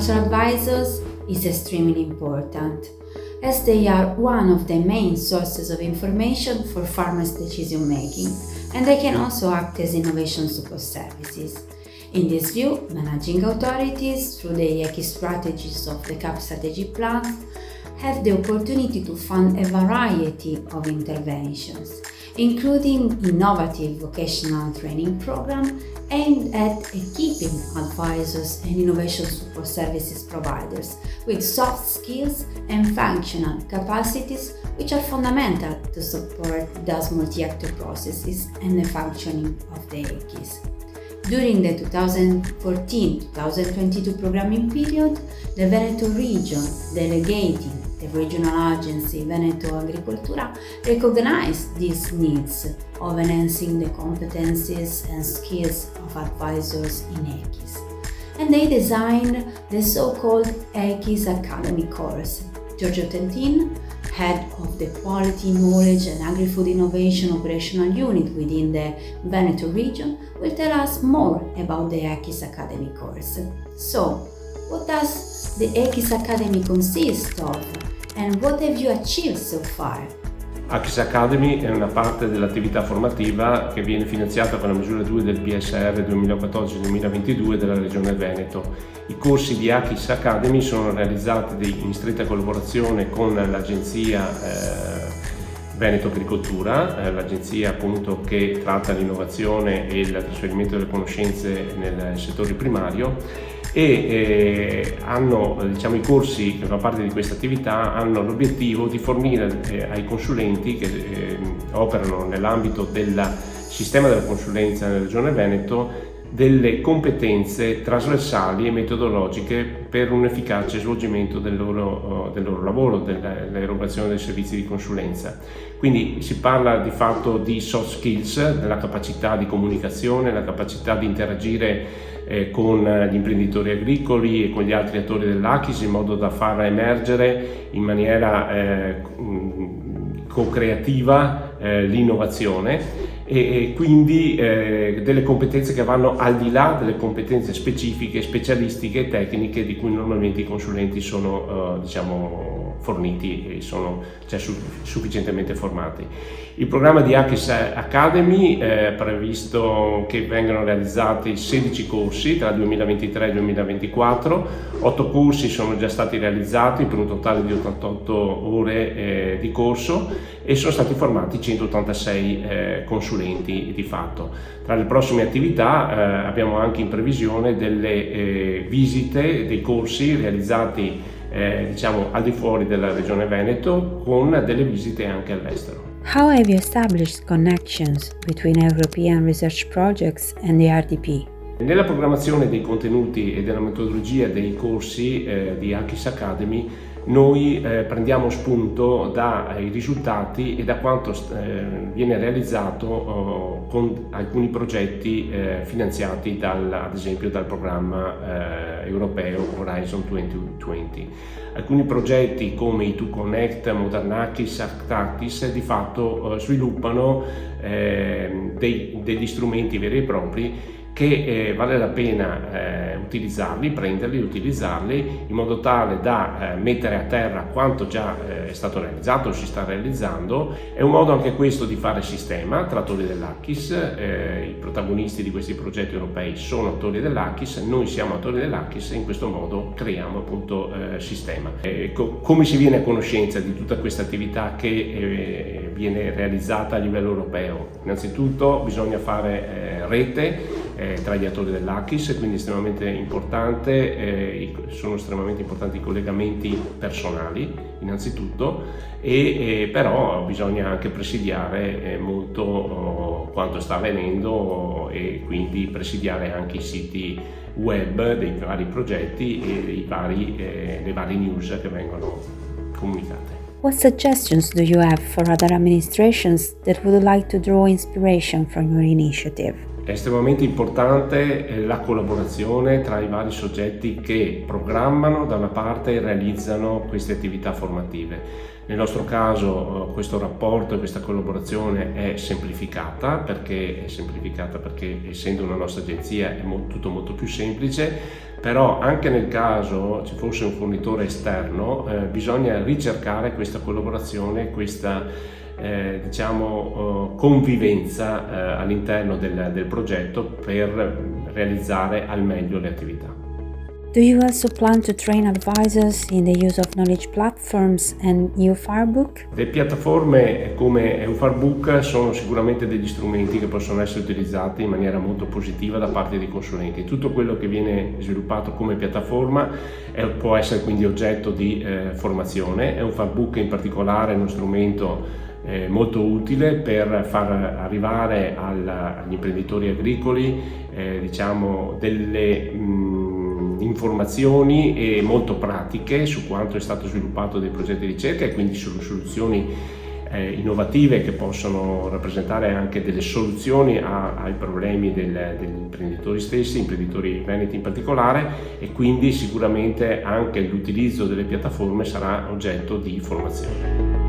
agricultural advisors is extremely important, as they are one of the main sources of information for farmers' decision making, and they can also act as innovation support services. In this view, managing authorities, through the key strategies of the CAP strategy plan, have the opportunity to fund a variety of interventions, including innovative vocational training programs aimed at equipping advisors and innovation support services providers with soft skills and functional capacities which are fundamental to support those multi-actor processes and the functioning of the EKIs. During the 2014-2022 programming period, the Veneto region, delegating the regional agency Veneto Agricoltura, recognized these needs of enhancing the competencies and skills of advisors in EKIs. And they designed the so-called EKIs Academy course. Giorgio Tentin, head of the Quality, Knowledge and Agri-Food Innovation Operational Unit within the Veneto region, will tell us more about the EKIs Academy course. So, what does the EKIs Academy consist of, and what have you achieved so far? EKIs Academy è una parte dell'attività formativa che viene finanziata con la misura 2 del PSR 2014-2022 della Regione Veneto. I corsi di EKIs Academy sono realizzati in stretta collaborazione con l'agenzia Veneto Agricoltura, l'agenzia appunto che tratta l'innovazione e il trasferimento delle conoscenze nel settore primario, e i corsi che fanno parte di questa attività hanno l'obiettivo di fornire ai consulenti che operano nell'ambito del sistema della consulenza nella Regione Veneto delle competenze trasversali e metodologiche per un efficace svolgimento del loro lavoro, dell'erogazione dei servizi di consulenza. Quindi si parla di fatto di soft skills, della capacità di comunicazione, la capacità di interagire con gli imprenditori agricoli e con gli altri attori dell'AKIS in modo da far emergere in maniera co-creativa l'innovazione e quindi delle competenze che vanno al di là delle competenze specifiche, specialistiche e tecniche di cui normalmente i consulenti sono forniti e sono sufficientemente formati. Il programma di EKIs Academy è previsto che vengano realizzati 16 corsi tra il 2023 e il 2024, 8 corsi sono già stati realizzati per un totale di 88 ore di corso e sono stati formati 186 consulenti di fatto. Tra le prossime attività abbiamo anche in previsione delle visite dei corsi realizzati al di fuori della Regione Veneto, con delle visite anche all'estero. How have you established connections between European research projects and the RDP? Nella programmazione dei contenuti e della metodologia dei corsi di EKIs Academy noi prendiamo spunto dai risultati e da quanto viene realizzato con alcuni progetti finanziati ad esempio dal programma europeo Horizon 2020. Alcuni progetti come i2Connect, Modern EKIS, ACTACTIS di fatto sviluppano degli strumenti veri e propri che vale la pena prenderli e utilizzarli in modo tale da mettere a terra quanto già è stato realizzato o si sta realizzando. È un modo anche questo di fare sistema tra attori dell'AKIS, i protagonisti di questi progetti europei sono attori dell'AKIS, noi siamo attori dell'AKIS e in questo modo creiamo appunto sistema. Come si viene a conoscenza di tutta questa attività che viene realizzata a livello europeo? Innanzitutto bisogna fare rete tra gli attori dell'AKIS, quindi estremamente importante, sono estremamente importanti i collegamenti personali innanzitutto, però bisogna anche presidiare molto quanto sta avvenendo e quindi presidiare anche i siti web dei vari progetti e le varie news che vengono comunicate. What suggestions do you have for other administrations that would like to draw inspiration from your initiative? È estremamente importante la collaborazione tra i vari soggetti che programmano da una parte e realizzano queste attività formative. Nel nostro caso questo rapporto e questa collaborazione è semplificata perché essendo una nostra agenzia è tutto molto più semplice, però anche nel caso ci fosse un fornitore esterno bisogna ricercare questa collaborazione, questa convivenza all'interno del progetto per realizzare al meglio le attività. Do you also plan to train advisors in the use of knowledge platforms and EUFarbook? Le piattaforme come EUFarbook sono sicuramente degli strumenti che possono essere utilizzati in maniera molto positiva da parte dei consulenti. Tutto quello che viene sviluppato come piattaforma può essere quindi oggetto di formazione. EUFarbook in particolare è uno strumento molto utile per far arrivare agli imprenditori agricoli delle informazioni e molto pratiche su quanto è stato sviluppato dei progetti di ricerca e quindi sulle soluzioni innovative che possono rappresentare anche delle soluzioni ai problemi degli imprenditori stessi, imprenditori veneti in particolare, e quindi sicuramente anche l'utilizzo delle piattaforme sarà oggetto di formazione.